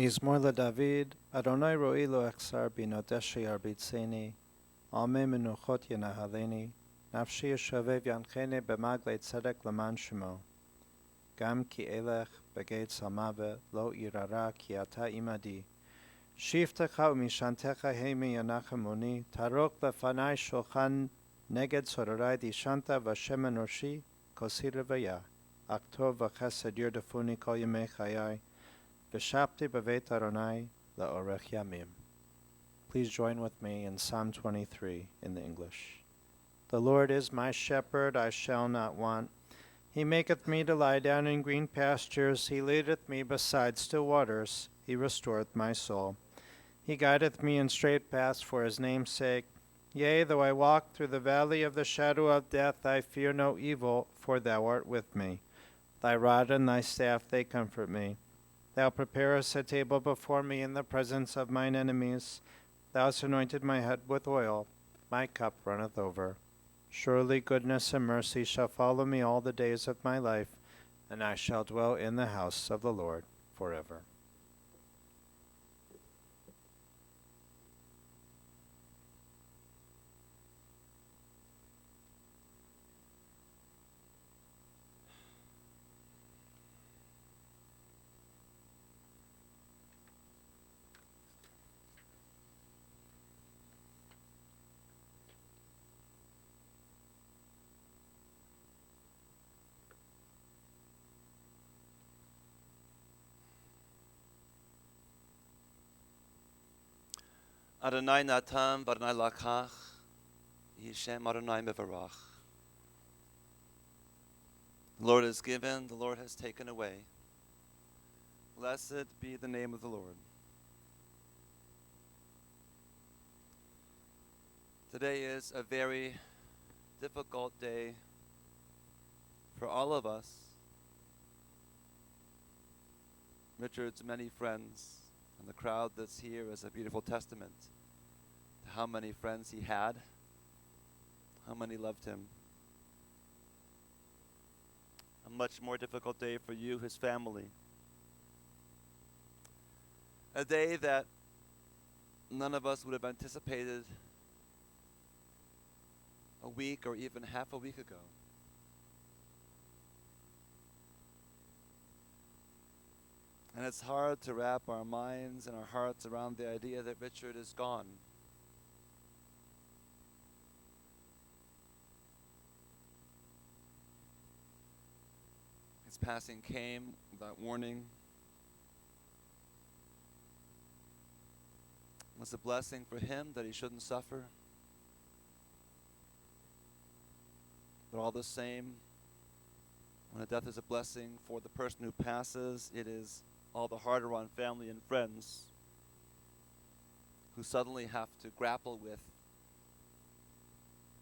מזמור לדוד, אדוני רואי לא אחסר בי נודשי ירביצני, עלמי מנוחות ינהלני, נפשי ישובב ינחני במעגלי צדק למען שמו. גם כי אלך בגיא צלמוות, לא ירא כי אתה עמדי. שבטך ומשענתך המה ינחמוני, תערוך לפני שולחן נגד צוררי דשנת ושמן ראשי כוסי רוויה. אך טוב וחסד ירדפוני כל ימי חיי, ושבתי בבית אדוני לאורך ימים. Please join with me in Psalm 23 in the English. The Lord is my shepherd, I shall not want. He maketh me to lie down in green pastures. He leadeth me beside still waters. He restoreth my soul. He guideth me in straight paths for his name's sake. Yea, though I walk through the valley of the shadow of death, I fear no evil, for thou art with me. Thy rod and thy staff, they comfort me. Thou preparest a table before me in the presence of mine enemies. Thou hast anointed my head with oil. My cup runneth over. Surely goodness and mercy shall follow me all the days of my life, and I shall dwell in the house of the Lord forever. Adonai Natam v'Adonai Lakach, Yishem Adonai Mevarach. The Lord has given, the Lord has taken away. Blessed be the name of the Lord. Today is a very difficult day for all of us. Richard's many friends, and the crowd that's here is a beautiful testament to how many friends he had, how many loved him. A much more difficult day for you, his family. A day that none of us would have anticipated a week or even half a week ago. And it's hard to wrap our minds and our hearts around the idea that Richard is gone. His passing came without warning. It was a blessing for him that he shouldn't suffer. But all the same, when a death is a blessing for the person who passes, it is all the harder on family and friends who suddenly have to grapple with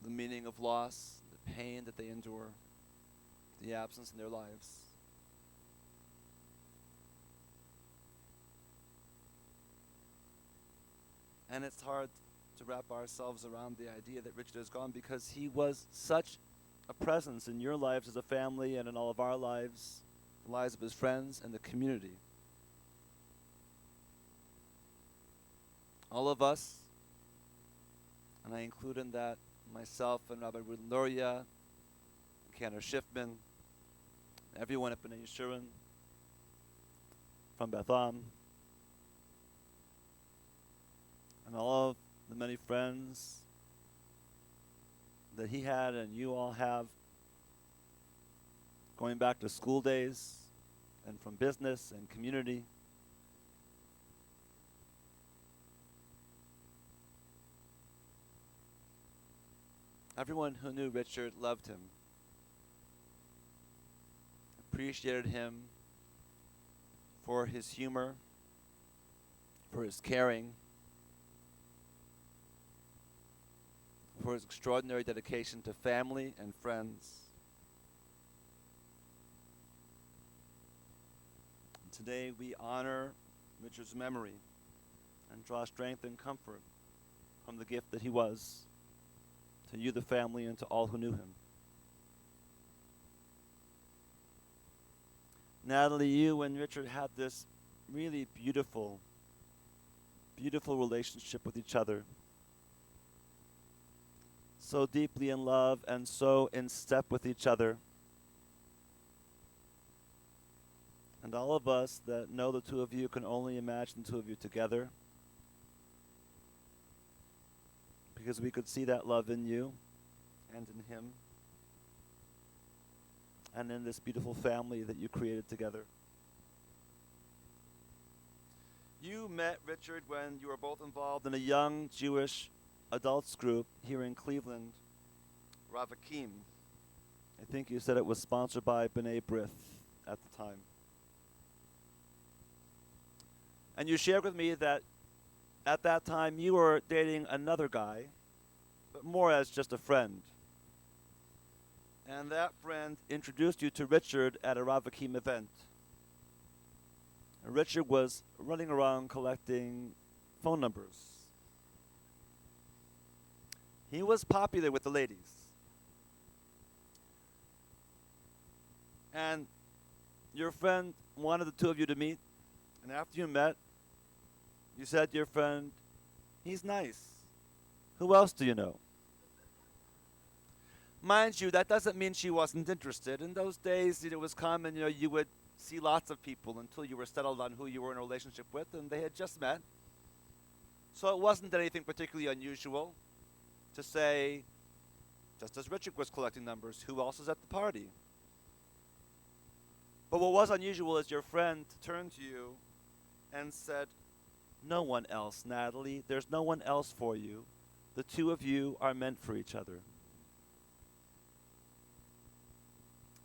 the meaning of loss, the pain that they endure, the absence in their lives. And it's hard to wrap ourselves around the idea that Richard is gone because he was such a presence in your lives as a family and in all of our lives, the lives of his friends and the community. All of us, and I include in that myself and Rabbi Rudin Luria, Cantor Schiffman, everyone at B'nai Yeshurun, from Beth Am, and all of the many friends that he had and you all have, going back to school days and from business and community. Everyone who knew Richard loved him, appreciated him for his humor, for his caring, for his extraordinary dedication to family and friends. And today we honor Richard's memory and draw strength and comfort from the gift that he was to you, the family, and to all who knew him. Natalie, you and Richard had this really beautiful, beautiful relationship with each other. So deeply in love and so in step with each other. And all of us that know the two of you can only imagine the two of you together, because we could see that love in you and in him and in this beautiful family that you created together. You met Richard when you were both involved in a young Jewish adults group here in Cleveland, Rav Akim. I think you said it was sponsored by B'nai B'rith at the time. And you shared with me that at that time you were dating another guy, but more as just a friend. And that friend introduced you to Richard at a Rav Akim event. And Richard was running around collecting phone numbers. He was popular with the ladies. And your friend wanted the two of you to meet. And after you met, you said to your friend, "He's nice. Who else do you know?" Mind you, that doesn't mean she wasn't interested. In those days, it was common, you would see lots of people until you were settled on who you were in a relationship with, and they had just met. So it wasn't anything particularly unusual to say, just as Richard was collecting numbers, who else is at the party? But what was unusual is your friend turned to you and said, "No one else, Natalie. There's no one else for you. The two of you are meant for each other."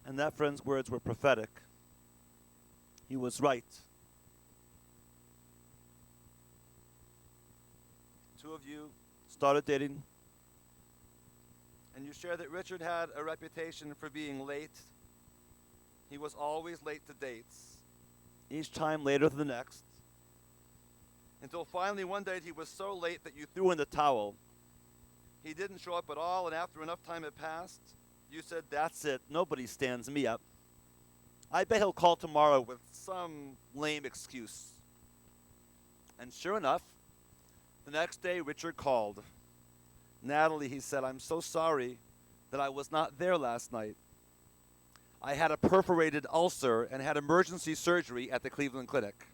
And that friend's words were prophetic. He was right. Two of you started dating, and you shared that Richard had a reputation for being late. He was always late to dates, each time later than the next, until finally one day he was so late that you threw in the towel. He didn't show up at all, and after enough time had passed, you said, "That's it, nobody stands me up. I bet he'll call tomorrow with some lame excuse." And sure enough, the next day Richard called. "Natalie," he said, "I'm so sorry that I was not there last night. I had a perforated ulcer and had emergency surgery at the Cleveland Clinic."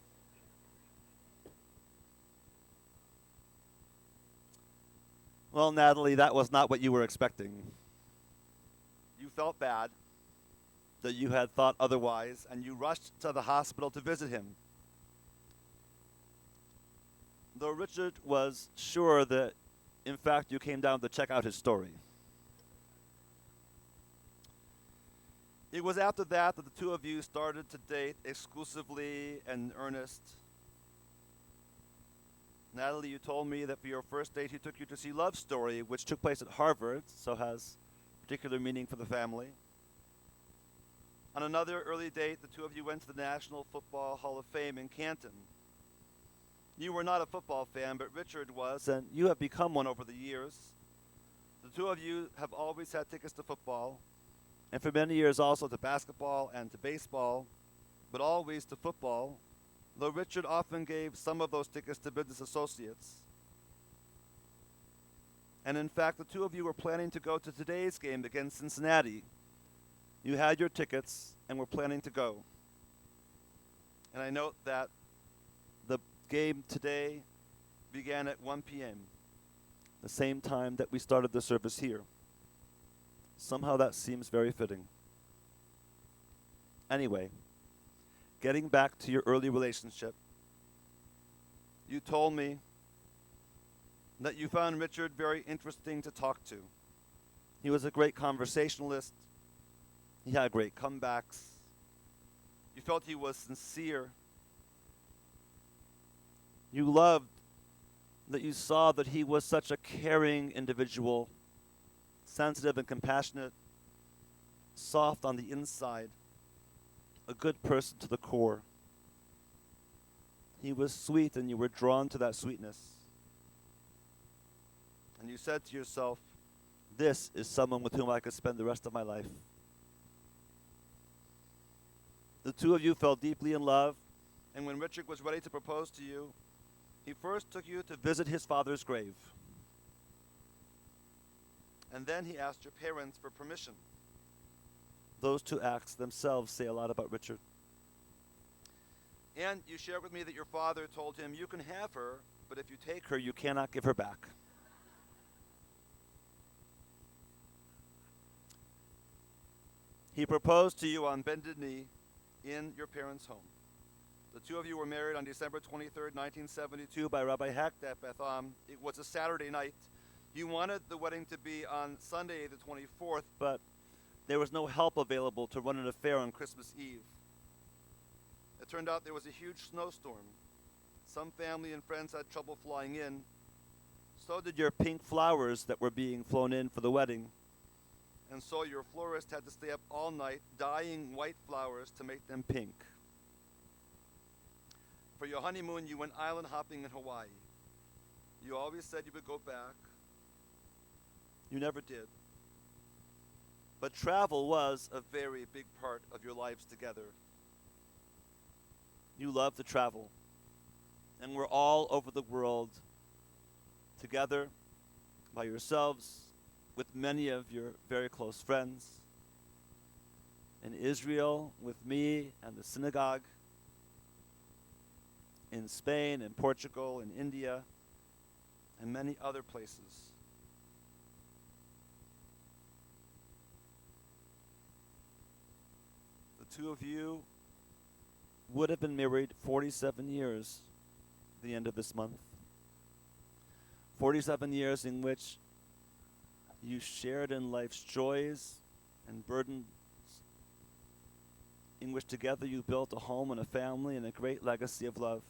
Well, Natalie, that was not what you were expecting. You felt bad that you had thought otherwise, and you rushed to the hospital to visit him. Though Richard was sure that, in fact, you came down to check out his story. It was after that the two of you started to date exclusively and in earnest. Natalie, you told me that for your first date he took you to see Love Story, which took place at Harvard, so has particular meaning for the family. On another early date, the two of you went to the National Football Hall of Fame in Canton. You were not a football fan, but Richard was, and you have become one over the years. The two of you have always had tickets to football, and for many years also to basketball and to baseball, but always to football, though Richard often gave some of those tickets to business associates. And in fact, the two of you were planning to go to today's game against Cincinnati. You had your tickets and were planning to go. And I note that the game today began at 1 p.m., the same time that we started the service here. Somehow that seems very fitting. Anyway, getting back to your early relationship, you told me that you found Richard very interesting to talk to. He was a great conversationalist. He had great comebacks. You felt he was sincere. You loved that you saw that he was such a caring individual, sensitive and compassionate, soft on the inside, a good person to the core. He was sweet, and you were drawn to that sweetness. And you said to yourself, "This is someone with whom I could spend the rest of my life." The two of you fell deeply in love, And when Richard was ready to propose to you, he first took you to visit his father's grave. And then he asked your parents for permission. Those two acts themselves say a lot about Richard. And you shared with me that your father told him, you can have her, but if you take her, you cannot give her back. He proposed to you on bended knee in your parents' home. The two of you were married on December 23rd, 1972 by Rabbi Hecht at Beth Am. It was a Saturday night. You wanted the wedding to be on Sunday the 24th, but there was no help available to run an affair on Christmas Eve. It turned out there was a huge snowstorm. Some family and friends had trouble flying in. So did your pink flowers that were being flown in for the wedding. And so your florist had to stay up all night dyeing white flowers to make them pink. For your honeymoon, you went island hopping in Hawaii. You always said you would go back. You never did. But travel was a very big part of your lives together. You love to travel. And we're all over the world together by yourselves with many of your very close friends. In Israel with me and the synagogue. In Spain, in Portugal, in India, and many other places. The two of you would have been married 47 years at the end of this month. 47 years in which you shared in life's joys and burdens, in which together you built a home and a family and a great legacy of love.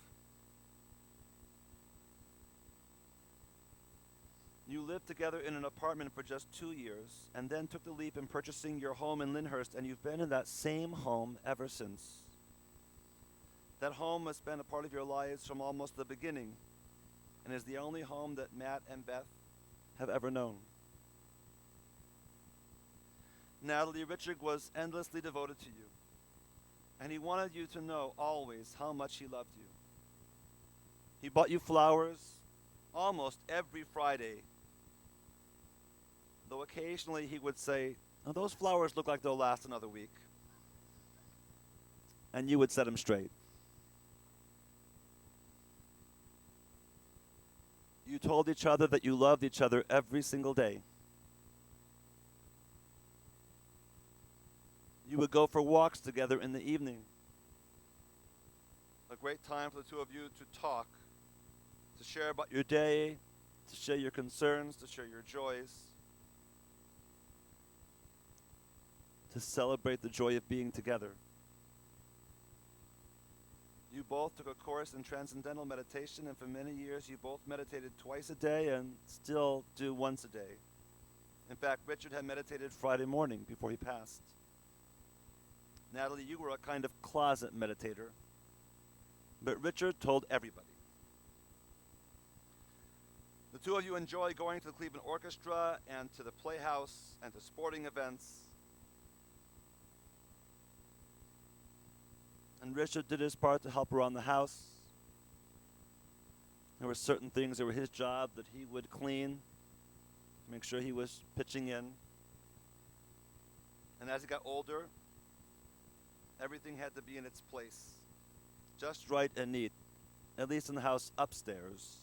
You lived together in an apartment for just 2 years, and then took the leap in purchasing your home in Lyndhurst, and you've been in that same home ever since. That home has been a part of your lives from almost the beginning, and is the only home that Matt and Beth have ever known. Natalie, Richard was endlessly devoted to you, and he wanted you to know always how much he loved you. He bought you flowers almost every Friday, though occasionally he would say, oh, those flowers look like they'll last another week. And you would set him straight. You told each other that you loved each other every single day. You would go for walks together in the evening. A great time for the two of you to talk, to share about your day, to share your concerns, to share your joys, to celebrate the joy of being together. You both took a course in transcendental meditation, and for many years you both meditated twice a day and still do once a day. In fact, Richard had meditated Friday morning before he passed. Natalie, you were a kind of closet meditator, but Richard told everybody. The two of you enjoy going to the Cleveland Orchestra and to the Playhouse and to sporting events. And Richard did his part to help around the house. There were certain things that were his job that he would clean, make sure he was pitching in. And as he got older, everything had to be in its place, just right and neat, at least in the house upstairs.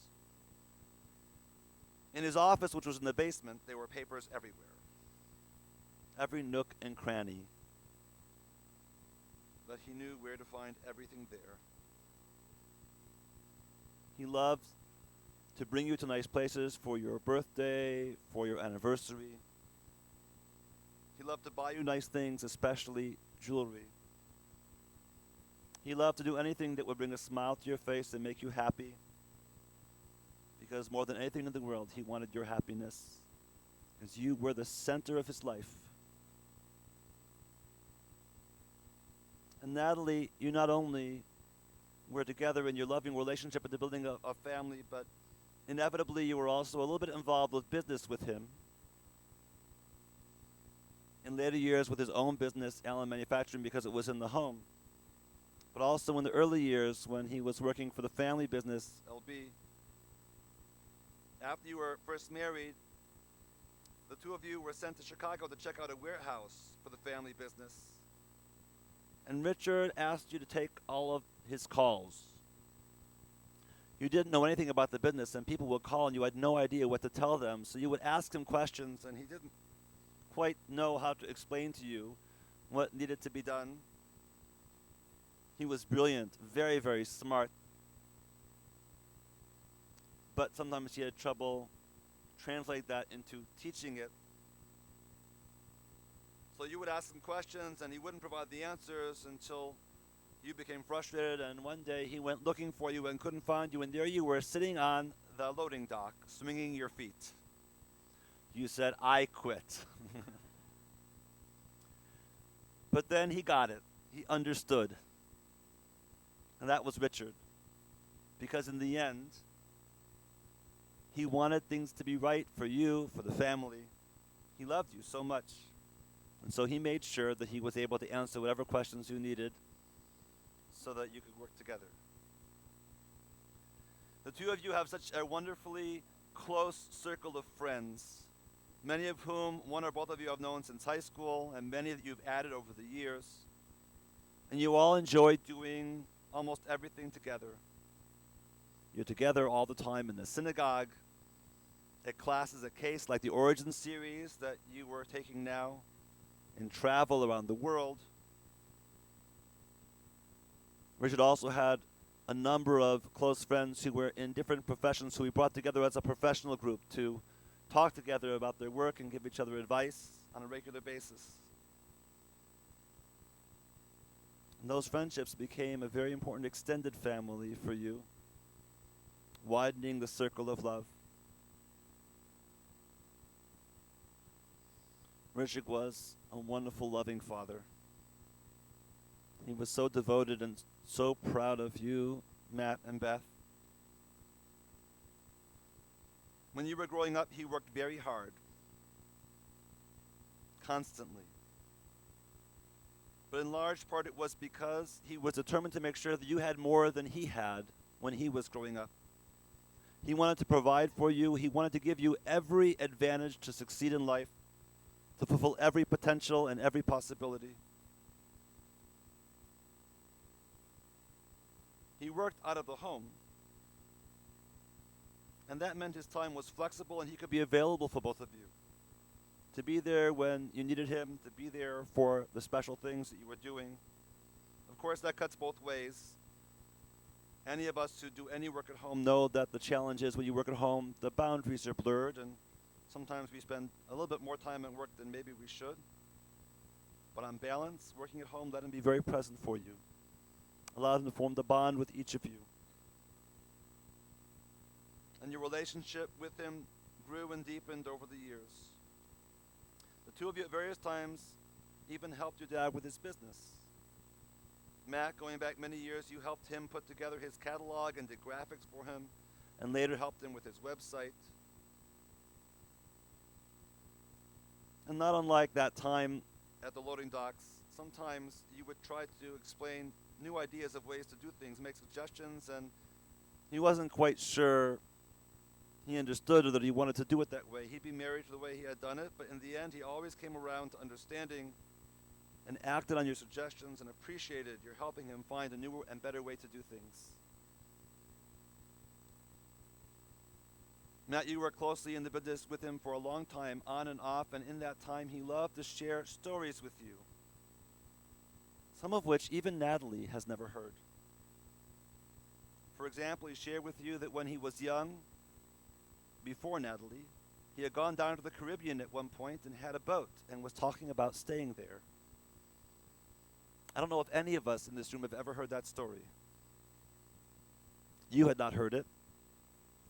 In his office, which was in the basement, there were papers everywhere, every nook and cranny. But he knew where to find everything there. He loved to bring you to nice places for your birthday, for your anniversary. He loved to buy you nice things, especially jewelry. He loved to do anything that would bring a smile to your face and make you happy. Because more than anything in the world, he wanted your happiness, because you were the center of his life. And Natalie, you not only were together in your loving relationship and the building of a family, but inevitably you were also a little bit involved with business with him. In later years with his own business, Allen Manufacturing, because it was in the home. but also in the early years when he was working for the family business, LB. After you were first married, the two of you were sent to Chicago to check out a warehouse for the family business. And Richard asked you to take all of his calls. You didn't know anything about the business, and people would call and you had no idea what to tell them. So you would ask him questions, and he didn't quite know how to explain to you what needed to be done. He was brilliant, very, very smart. But sometimes he had trouble translate that into teaching it. So you would ask him questions, and he wouldn't provide the answers until you became frustrated, and one day he went looking for you and couldn't find you, and there you were sitting on the loading dock, swinging your feet. You said, "I quit." But then he got it. He understood. And that was Richard. Because in the end, he wanted things to be right for you, for the family. He loved you so much. And so he made sure that he was able to answer whatever questions you needed so that you could work together. The two of you have such a wonderfully close circle of friends, many of whom one or both of you have known since high school, and many that you've added over the years. And you all enjoy doing almost everything together. You're together all the time in the synagogue, at classes at Case, like the Origin series that you were taking now, in travel around the world. Richard also had a number of close friends who were in different professions who he brought together as a professional group to talk together about their work and give each other advice on a regular basis. And those friendships became a very important extended family for you, widening the circle of love. Richard was a wonderful, loving father. He was so devoted and so proud of you, Matt and Beth. When you were growing up, he worked very hard, constantly. But in large part, it was because he was determined to make sure that you had more than he had when he was growing up. He wanted to provide for you. He wanted to give you every advantage to succeed in life, to fulfill every potential and every possibility. He worked out of the home, and that meant his time was flexible and he could be available for both of you. To be there when you needed him, to be there for the special things that you were doing. Of course, that cuts both ways. Any of us who do any work at home know that the challenge is when you work at home, the boundaries are blurred, and sometimes we spend a little bit more time at work than maybe we should. But on balance, working at home, let him be very present for you. Allow him to form the bond with each of you. And your relationship with him grew and deepened over the years. The two of you at various times even helped your dad with his business. Matt, going back many years, you helped him put together his catalog and did graphics for him, and later helped him with his website. And not unlike that time at the loading docks, sometimes you would try to explain new ideas of ways to do things, make suggestions, and he wasn't quite sure he understood or that he wanted to do it that way. He'd be married to the way he had done it, but in the end, he always came around to understanding and acted on your suggestions and appreciated your helping him find a newer and better way to do things. Matt, you worked closely in the business with him for a long time, on and off, and in that time, he loved to share stories with you, some of which even Natalie has never heard. For example, he shared with you that when he was young, before Natalie, he had gone down to the Caribbean at one point and had a boat and was talking about staying there. I don't know if any of us in this room have ever heard that story. You had not heard it.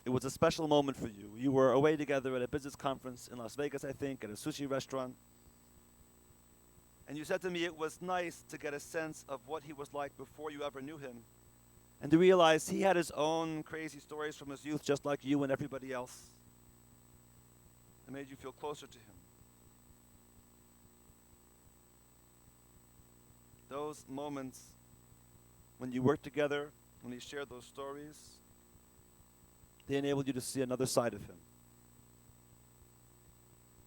It was a special moment for you. You were away together at a business conference in Las Vegas, I think, at a sushi restaurant. And you said to me it was nice to get a sense of what he was like before you ever knew him, and to realize he had his own crazy stories from his youth just like you and everybody else. It made you feel closer to him. Those moments when you worked together, when he shared those stories, they enabled you to see another side of him.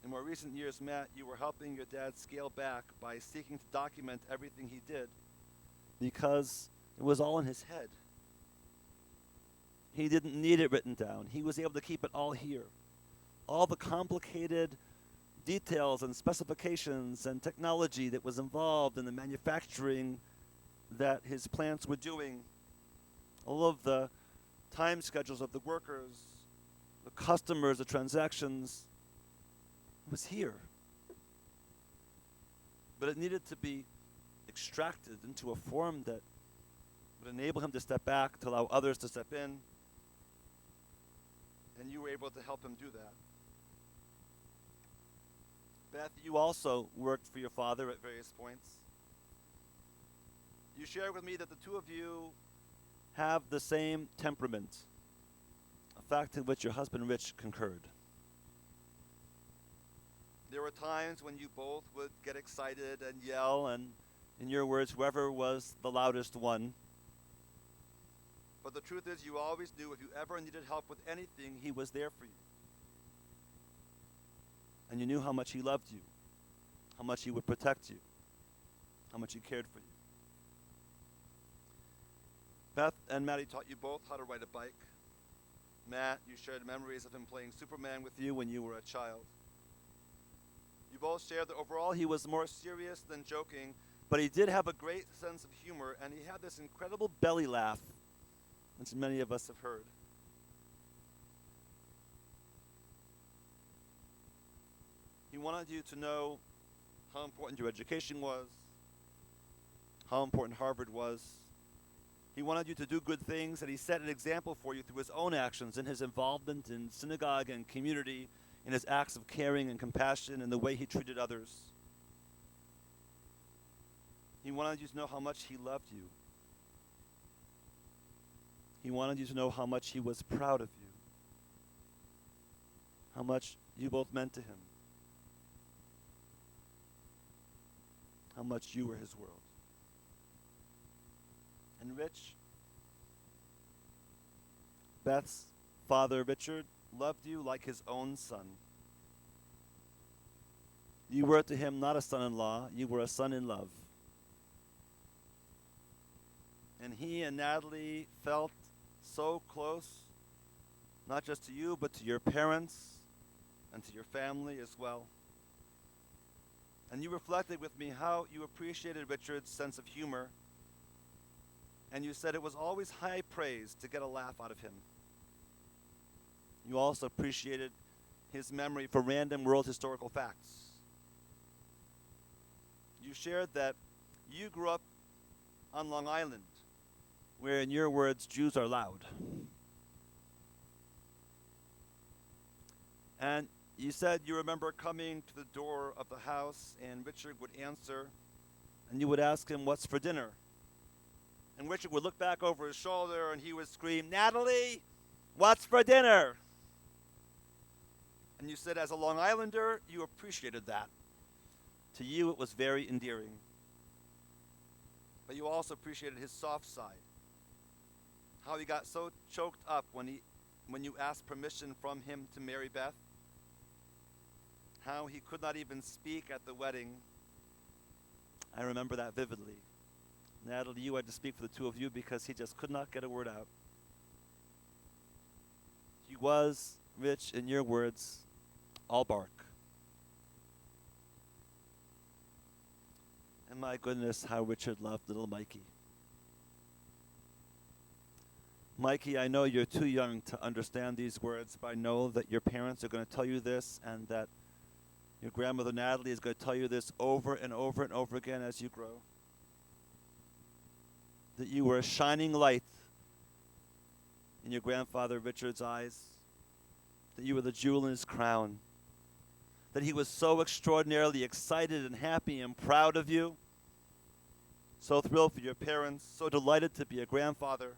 In more recent years, Matt, you were helping your dad scale back by seeking to document everything he did because it was all in his head. He didn't need it written down. He was able to keep it all here. All the complicated details and specifications and technology that was involved in the manufacturing that his plants were doing, all of the time schedules of the workers, the customers, the transactions, was here. But it needed to be extracted into a form that would enable him to step back, to allow others to step in, and you were able to help him do that. Beth, you also worked for your father at various points. You shared with me that the two of you have the same temperament, a fact in which your husband Rich concurred. There were times when you both would get excited and yell, and in your words, whoever was the loudest won. But the truth is, you always knew if you ever needed help with anything, he was there for you. And you knew how much he loved you, how much he would protect you, how much he cared for you. Beth and Maddie taught you both how to ride a bike. Matt, you shared memories of him playing Superman with you when you were a child. You both shared that overall he was more serious than joking, but he did have a great sense of humor, and he had this incredible belly laugh, which many of us have heard. He wanted you to know how important your education was, how important Harvard was. He wanted you to do good things, and he set an example for you through his own actions in his involvement in synagogue and community, in his acts of caring and compassion, and the way he treated others. He wanted you to know how much he loved you. He wanted you to know how much he was proud of you, how much you both meant to him, how much you were his world. And Rich, Beth's father, Richard, loved you like his own son. You were to him not a son-in-law, you were a son in love. And he and Natalie felt so close, not just to you, but to your parents and to your family as well. And you reflected with me how you appreciated Richard's sense of humor, and you said it was always high praise to get a laugh out of him. You also appreciated his memory for random world historical facts. You shared that you grew up on Long Island, where, in your words, Jews are loud. And you said you remember coming to the door of the house, and Richard would answer, and you would ask him, "What's for dinner?" And Richard would look back over his shoulder, and he would scream, "Natalie, what's for dinner?" And you said, as a Long Islander, you appreciated that. To you, it was very endearing. But you also appreciated his soft side. How he got so choked up when you asked permission from him to marry Beth. How he could not even speak at the wedding. I remember that vividly. Natalie, you had to speak for the two of you because he just could not get a word out. He was, Rich, in your words, all bark. And my goodness, how Richard loved little Mikey. Mikey, I know you're too young to understand these words, but I know that your parents are going to tell you this, and that your grandmother Natalie is going to tell you this over and over and over again as you grow. That you were a shining light in your grandfather Richard's eyes. That you were the jewel in his crown. That he was so extraordinarily excited and happy and proud of you. So thrilled for your parents, so delighted to be a grandfather.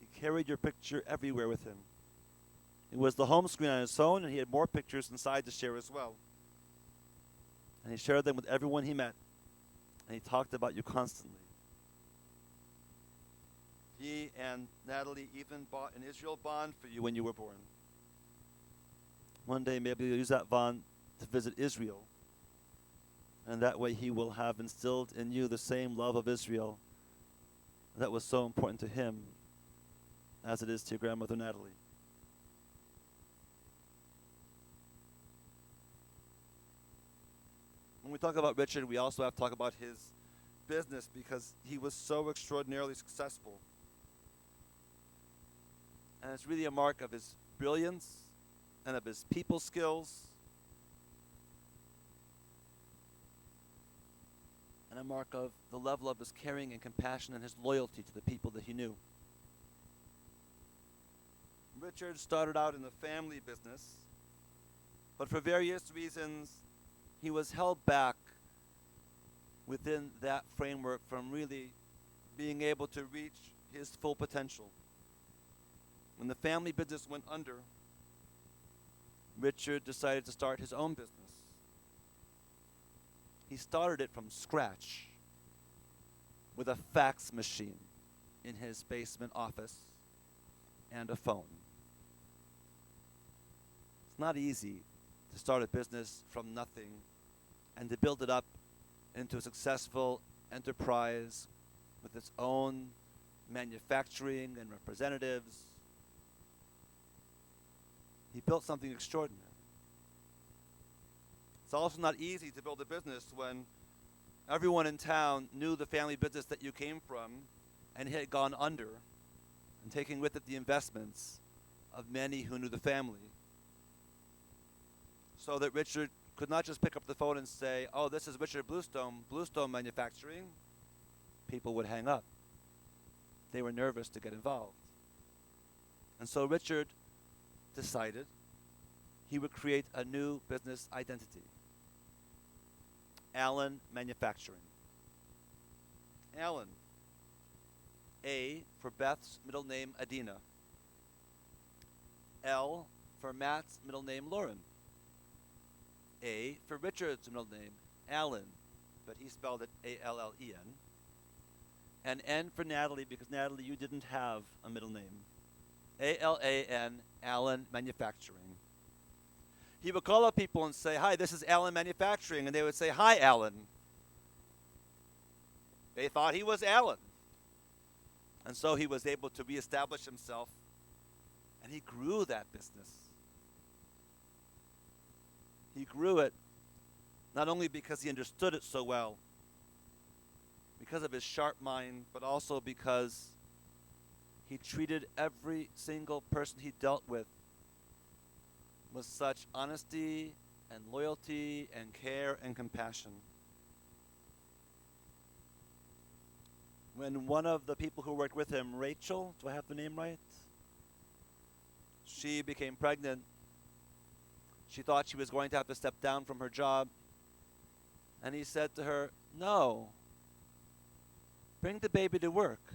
He carried your picture everywhere with him. It was the home screen on his own, and he had more pictures inside to share as well. And he shared them with everyone he met. and he talked about you constantly. He and Natalie even bought an Israel bond for you when you were born. One day maybe you'll use that bond to visit Israel, and that way he will have instilled in you the same love of Israel that was so important to him as it is to your grandmother Natalie. When we talk about Richard, we also have to talk about his business because he was so extraordinarily successful. And it's really a mark of his brilliance and of his people skills and a mark of the level of his caring and compassion and his loyalty to the people that he knew. Richard started out in the family business, but for various reasons, he was held back within that framework from really being able to reach his full potential. When the family business went under, Richard decided to start his own business. He started it from scratch with a fax machine in his basement office and a phone. It's not easy to start a business from nothing and to build it up into a successful enterprise with its own manufacturing and representatives. He built something extraordinary. It's also not easy to build a business when everyone in town knew the family business that you came from and it had gone under, and taking with it the investments of many who knew the family. So that Richard could not just pick up the phone and say, "Oh, this is Richard Bluestone, Bluestone Manufacturing." People would hang up. They were nervous to get involved. And so Richard decided he would create a new business identity. Allen Manufacturing. Allen. A for Beth's middle name Adina. L for Matt's middle name Lauren. A for Richard's middle name Allen, but he spelled it A-L-L-E-N. And N for Natalie, because Natalie, you didn't have a middle name. A-L-A-N, Allen Manufacturing. He would call up people and say, "Hi, this is Allen Manufacturing," and they would say, "Hi, Allen." They thought he was Allen. And so he was able to reestablish himself, and he grew that business. He grew it not only because he understood it so well, because of his sharp mind, but also because he treated every single person he dealt with such honesty and loyalty and care and compassion. When one of the people who worked with him, Rachel, do I have the name right? She became pregnant. She thought she was going to have to step down from her job. And he said to her, "No, bring the baby to work.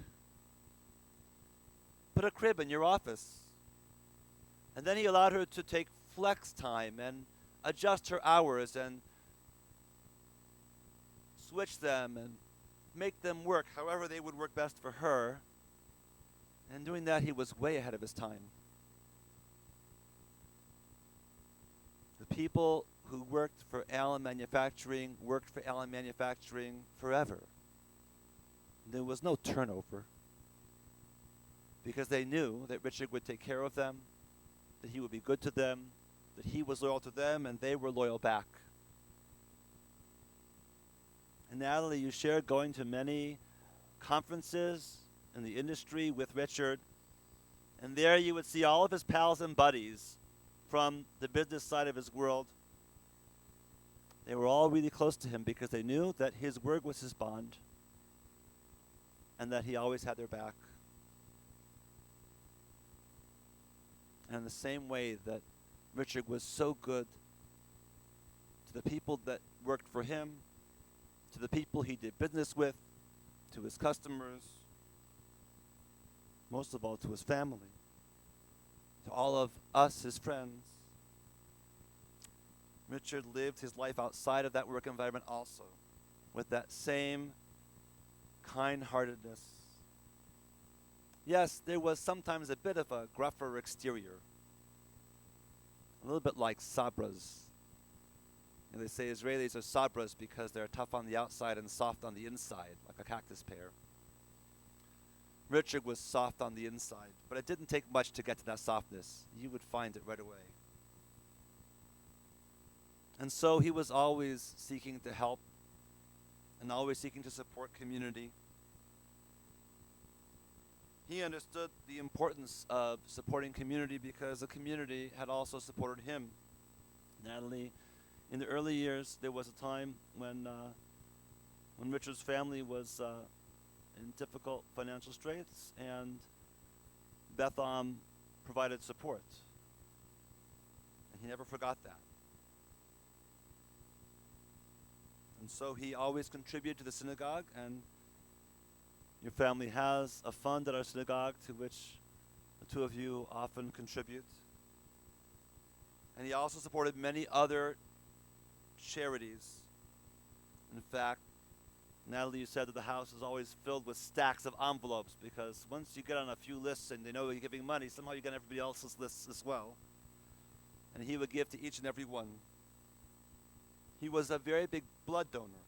Put a crib in your office." And then he allowed her to take flex time and adjust her hours and switch them and make them work however they would work best for her. And doing that, he was way ahead of his time. The people who worked for Allen Manufacturing worked for Allen Manufacturing forever. There was no turnover because they knew that Richard would take care of them, that he would be good to them, that he was loyal to them, and they were loyal back. And Natalie, you shared going to many conferences in the industry with Richard, and there you would see all of his pals and buddies from the business side of his world. They were all really close to him because they knew that his word was his bond and that he always had their back. And in the same way that Richard was so good to the people that worked for him, to the people he did business with, to his customers, most of all to his family, to all of us, his friends. Richard lived his life outside of that work environment also. with that same kind-heartedness. Yes, there was sometimes a bit of a gruffer exterior, a little bit like sabras. And they say Israelis are sabras because they're tough on the outside and soft on the inside, like a cactus pear. Richard was soft on the inside, but it didn't take much to get to that softness. You would find it right away. And so he was always seeking to help and always seeking to support community. He understood the importance of supporting community because the community had also supported him. Natalie, in the early years, there was a time when Richard's family was in difficult financial straits, and Betham provided support. And he never forgot that. And so he always contributed to the synagogue, and your family has a fund at our synagogue to which the two of you often contribute. And he also supported many other charities. In fact, Natalie, you said that the house is always filled with stacks of envelopes because once you get on a few lists and they know you're giving money, somehow you get on everybody else's lists as well. And he would give to each and every one. He was a very big blood donor.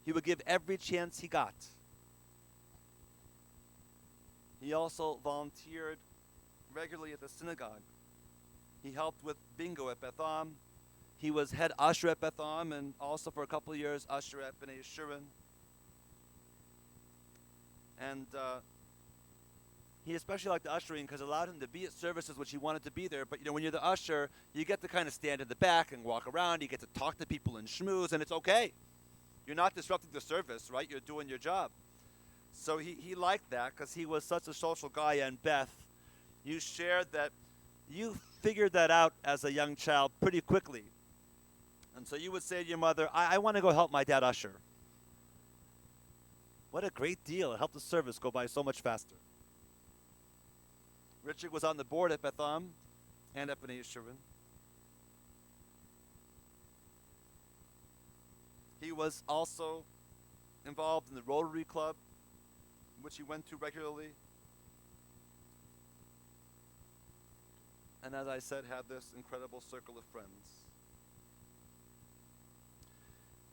He would give every chance he got. He also volunteered regularly at the synagogue. He helped with bingo at Betham. He was head usher at Betham and also for a couple of years usher at B'nai Yeshurun. And he especially liked the ushering because it allowed him to be at services which he wanted to be there. But when you're the usher, you get to kind of stand in the back and walk around. You get to talk to people and schmooze, and it's okay. You're not disrupting the service, right? You're doing your job. So he liked that because he was such a social guy. And Beth, you shared that you figured that out as a young child pretty quickly. And so you would say to your mother, I want to go help my dad usher. What a great deal. It helped the service go by so much faster. Richard was on the board at Betham and at B'nai Yeshurun. He was also involved in the Rotary Club, which he went to regularly. And as I said, had this incredible circle of friends.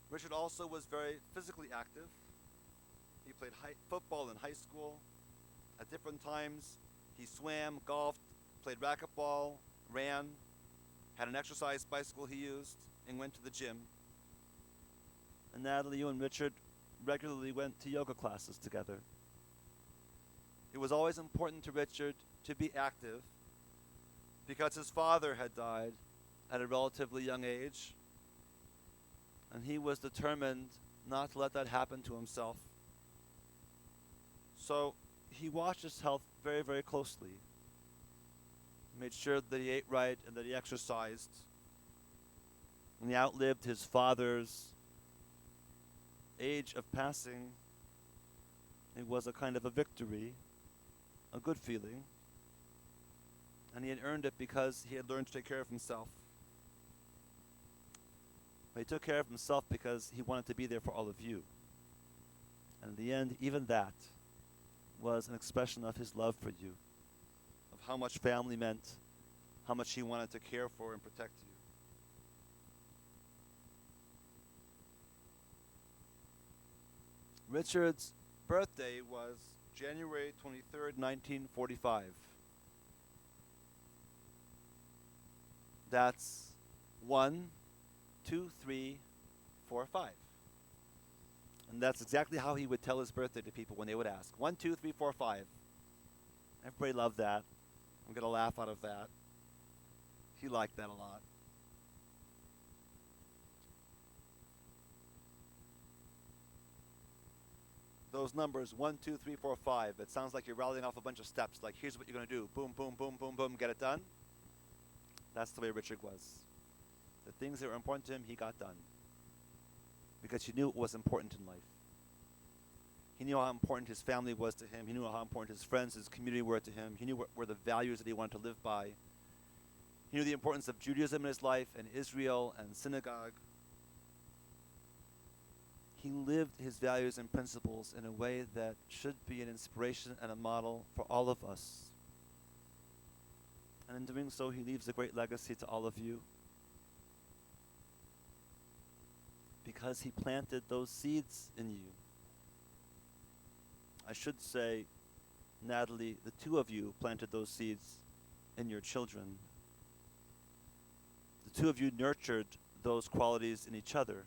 Richard also was very physically active. He played football in high school. At different times, he swam, golfed, played racquetball, ran, had an exercise bicycle he used, and went to the gym. And Natalie, you and Richard regularly went to yoga classes together. It was always important to Richard to be active because his father had died at a relatively young age, and he was determined not to let that happen to himself. So he watched his health very, very closely. Made sure that he ate right and that he exercised. When he outlived his father's age of passing, it was a kind of a victory, a good feeling. And he had earned it because he had learned to take care of himself. But he took care of himself because he wanted to be there for all of you. And in the end, even that was an expression of his love for you, of how much family meant, how much he wanted to care for and protect you. Richard's birthday was January 23rd, 1945. That's 1, 2, 3, 4, 5. And that's exactly how he would tell his birthday to people when they would ask. 1, 2, 3, 4, 5. Everybody loved that. I'm going to laugh out of that. He liked that a lot. Those numbers, 1, 2, 3, 4, 5, it sounds like you're rattling off a bunch of steps. Like, here's what you're going to do. Boom, boom, boom, boom, boom, get it done. That's the way Richard was. The things that were important to him, he got done. Because he knew it was important in life. He knew how important his family was to him. He knew how important his friends, his community were to him. He knew what were the values that he wanted to live by. He knew the importance of Judaism in his life and Israel and synagogue. he lived his values and principles in a way that should be an inspiration and a model for all of us. And in doing so, he leaves a great legacy to all of you, because he planted those seeds in you. I should say, Natalie, the two of you planted those seeds in your children. The two of you nurtured those qualities in each other,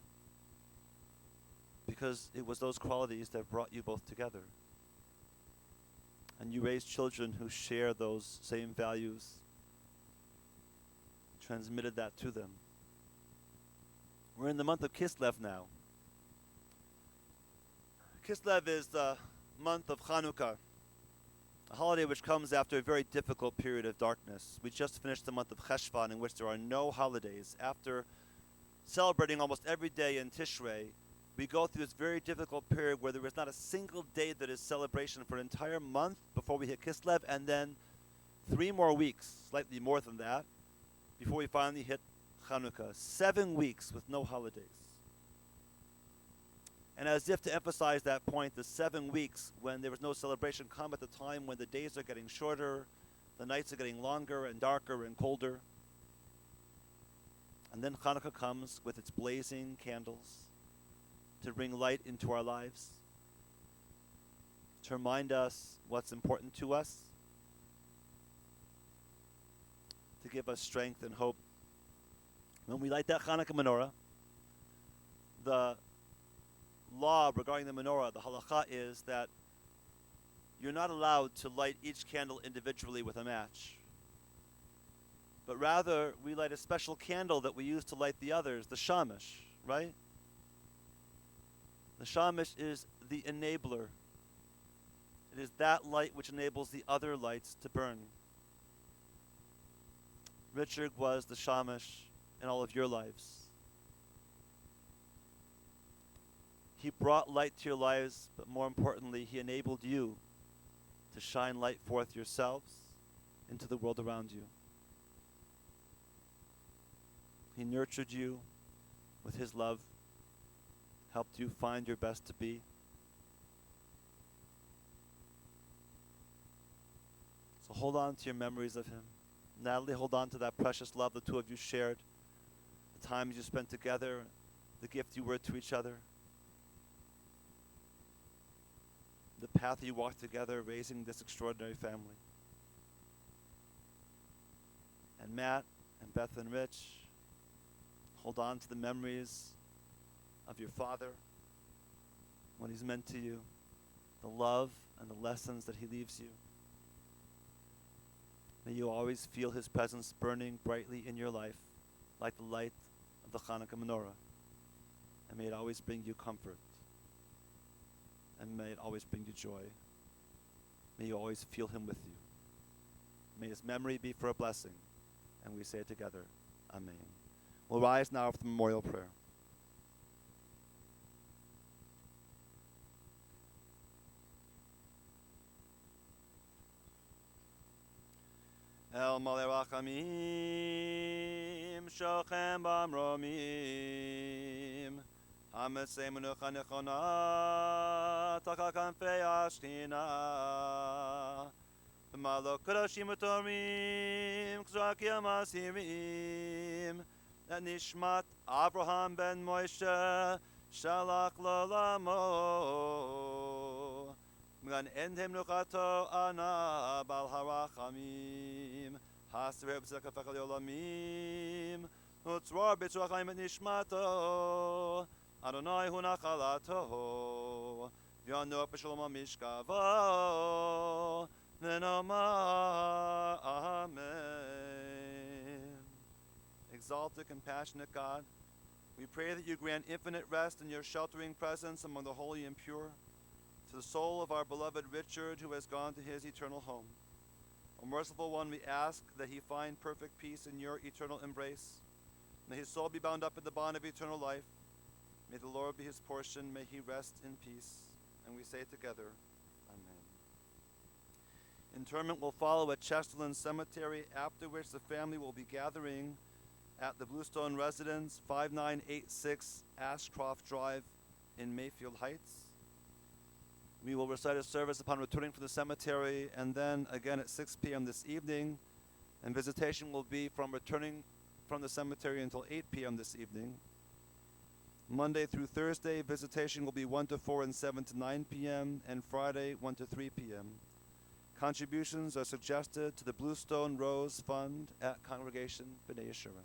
because it was those qualities that brought you both together. And you raised children who share those same values, transmitted that to them. We're in the month of Kislev now. Kislev is the month of Chanukah, a holiday which comes after a very difficult period of darkness. We just finished the month of Cheshvan, in which there are no holidays. After celebrating almost every day in Tishrei, we go through this very difficult period where there is not a single day that is celebration for an entire month before we hit Kislev, and then 3 more weeks, slightly more than that, before we finally hit Chanukah. 7 weeks with no holidays. And as if to emphasize that point, the 7 weeks when there was no celebration come at the time when the days are getting shorter, the nights are getting longer and darker and colder. And then Chanukah comes with its blazing candles to bring light into our lives, to remind us what's important to us, to give us strength and hope. When we light that Hanukkah menorah, the law regarding the menorah, the halakha, is that you're not allowed to light each candle individually with a match, but rather we light a special candle that we use to light the others, the shamash, right? The shamash is the enabler. It is that light which enables the other lights to burn. Richard was the shamash in all of your lives. He brought light to your lives, but more importantly, he enabled you to shine light forth yourselves into the world around you. He nurtured you with his love, helped you find your best to be. So hold on to your memories of him. Natalie, hold on to that precious love the two of you shared, the times you spent together, the gift you were to each other, the path you walked together raising this extraordinary family. And Matt and Beth and Rich, hold on to the memories of your father, what he's meant to you, the love and the lessons that he leaves you. May you always feel his presence burning brightly in your life like the light of the Hanukkah menorah. And may it always bring you comfort. And may it always bring you joy. May you always feel him with you. May his memory be for a blessing. And we say it together, Amen. We'll rise now for the memorial prayer. El Malei Rachamim, Shochem Bamromim, Hamesei Menucha Nechona, Taka Kanfei Ashkina, B'malok Kadoshim Utorim, K'zrakim Asirim, That Nishmat Avraham ben Moshe, Shalach Lolamo, Gan Endhem Nuchato Ana Bal Harachamim, Hasreb Zekafach Yolamim, Utzror B'tzrachim et Nishmato, Adonai Hu Nachalato, V'yanok B'shalom HaMishkavo, V'nomar Amen. Exalted, compassionate God, we pray that you grant infinite rest in your sheltering presence among the holy and pure, to the soul of our beloved Richard, who has gone to his eternal home. O merciful one, we ask that he find perfect peace in your eternal embrace. May his soul be bound up in the bond of eternal life. May the Lord be his portion. May he rest in peace. And we say together, Amen. Interment will follow at Chesterland Cemetery, after which the family will be gathering at the Bluestone residence, 5986 Ashcroft Drive, in Mayfield Heights. We will recite a service upon returning from the cemetery, and then again at 6 p.m. this evening. And visitation will be from returning from the cemetery until 8 p.m. this evening. Monday through Thursday, visitation will be 1 to 4 and 7 to 9 p.m., and Friday 1 to 3 p.m. Contributions are suggested to the Bluestone Rose Fund at Congregation B'nai Yeshurun.